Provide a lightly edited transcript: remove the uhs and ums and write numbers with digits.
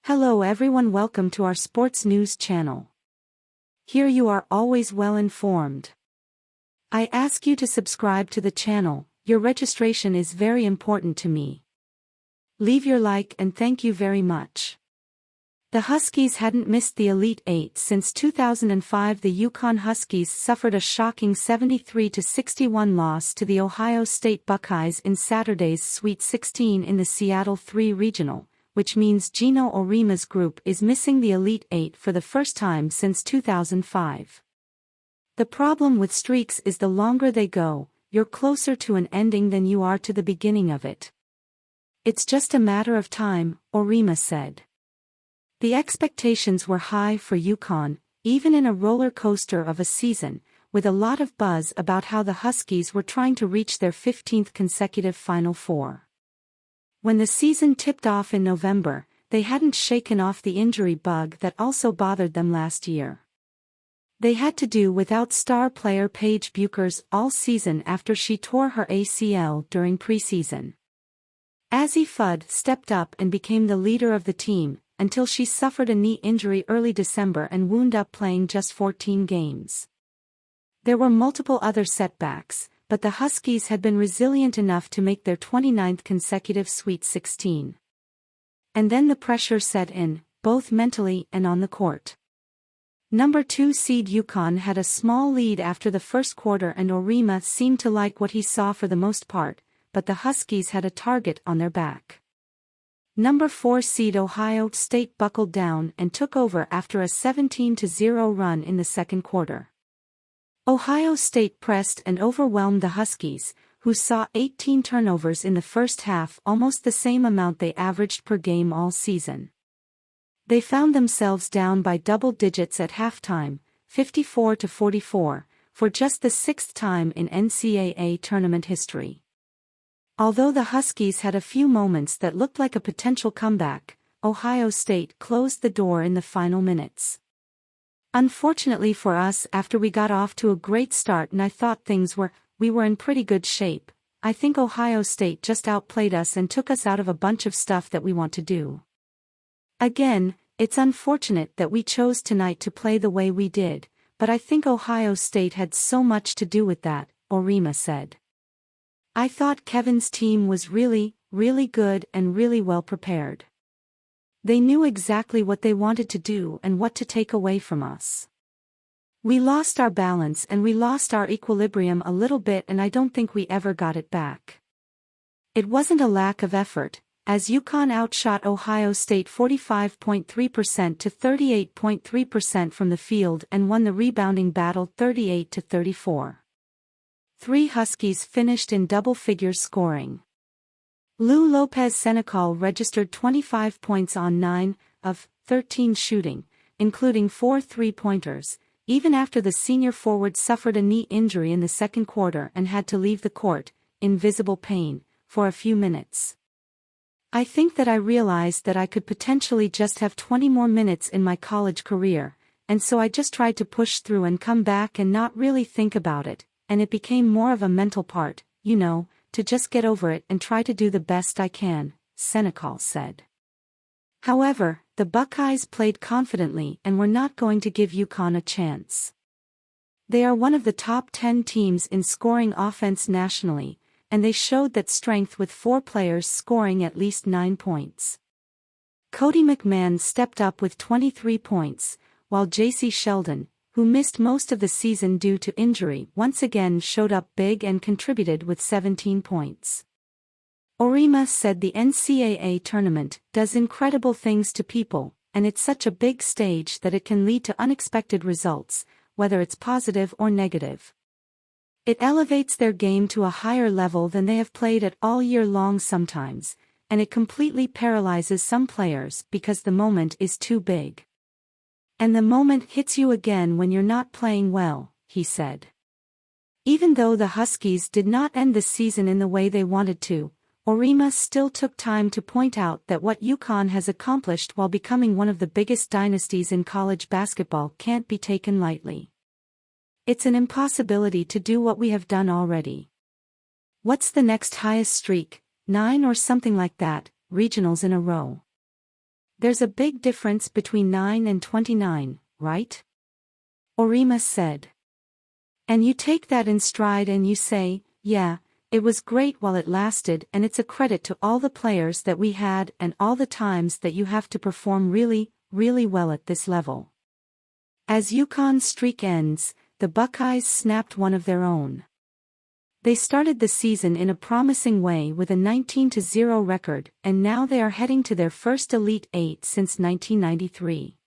Hello everyone, welcome to our sports news channel. Here you are always well informed. I ask you to subscribe to the channel, your registration is very important to me. Leave your like and thank you very much. The Huskies hadn't missed the Elite Eight since 2005. The Yukon Huskies suffered a shocking 73-61 loss to the Ohio State Buckeyes in Saturday's Sweet 16 in the Seattle 3 Regional, which means Gino Orima's group is missing the Elite Eight for the first time since 2005. The problem with streaks is the longer they go, you're closer to an ending than you are to the beginning of it. It's just a matter of time, Orima said. The expectations were high for Yukon, even in a roller coaster of a season, with a lot of buzz about how the Huskies were trying to reach their 15th consecutive Final Four. When the season tipped off in November, they hadn't shaken off the injury bug that also bothered them last year. They had to do without star player Paige Bueckers all season after she tore her ACL during preseason. Azzi Fudd stepped up and became the leader of the team, until she suffered a knee injury early December and wound up playing just 14 games. There were multiple other setbacks, but the Huskies had been resilient enough to make their 29th consecutive Sweet 16. And then the pressure set in, both mentally and on the court. Number 2 seed Yukon had a small lead after the first quarter and Orima seemed to like what he saw for the most part, but the Huskies had a target on their back. Number 4 seed Ohio State buckled down and took over after a 17-0 run in the second quarter. Ohio State pressed and overwhelmed the Huskies, who saw 18 turnovers in the first half, almost the same amount they averaged per game all season. They found themselves down by double digits at halftime, 54-44, for just the sixth time in NCAA Tournament history. Although the Huskies had a few moments that looked like a potential comeback, Ohio State closed the door in the final minutes. Unfortunately for us, after we got off to a great start and I thought we were in pretty good shape, I think Ohio State just outplayed us and took us out of a bunch of stuff that we want to do. Again, it's unfortunate that we chose tonight to play the way we did, but I think Ohio State had so much to do with that, Orima said. I thought Kevin's team was really, really good and really well prepared. They knew exactly what they wanted to do and what to take away from us. We lost our balance and we lost our equilibrium a little bit and I don't think we ever got it back. It wasn't a lack of effort, as Yukon outshot Ohio State 45.3% to 38.3% from the field and won the rebounding battle 38-34. 3 Huskies finished in double-figure scoring. Lou Lopez-Senecal registered 25 points on 9 of 13 shooting, including 4 three-pointers, even after the senior forward suffered a knee injury in the second quarter and had to leave the court, in visible pain, for a few minutes. I think that I realized that I could potentially just have 20 more minutes in my college career, and so I just tried to push through and come back and not really think about it. And it became more of a mental part, to just get over it and try to do the best I can, Senecal said. However, the Buckeyes played confidently and were not going to give Yukon a chance. They are one of the top 10 teams in scoring offense nationally, and they showed that strength with 4 players scoring at least 9 points. Cody McMahon stepped up with 23 points, while J.C. Sheldon, who missed most of the season due to injury, once again showed up big and contributed with 17 points. Orima said the NCAA tournament does incredible things to people, and it's such a big stage that it can lead to unexpected results, whether it's positive or negative. It elevates their game to a higher level than they have played at all year long sometimes, and it completely paralyzes some players because the moment is too big. And the moment hits you again when you're not playing well, he said. Even though the Huskies did not end the season in the way they wanted to, Orima still took time to point out that what Yukon has accomplished while becoming one of the biggest dynasties in college basketball can't be taken lightly. It's an impossibility to do what we have done already. What's the next highest streak, 9 or something like that, regionals in a row? There's a big difference between 9 and 29, right? Orima said. And you take that in stride and you say, yeah, it was great while it lasted, and it's a credit to all the players that we had and all the times that you have to perform really, really well at this level. As UConn's streak ends, the Buckeyes snapped one of their own. They started the season in a promising way with a 19-0 record, and now they are heading to their first Elite Eight since 1993.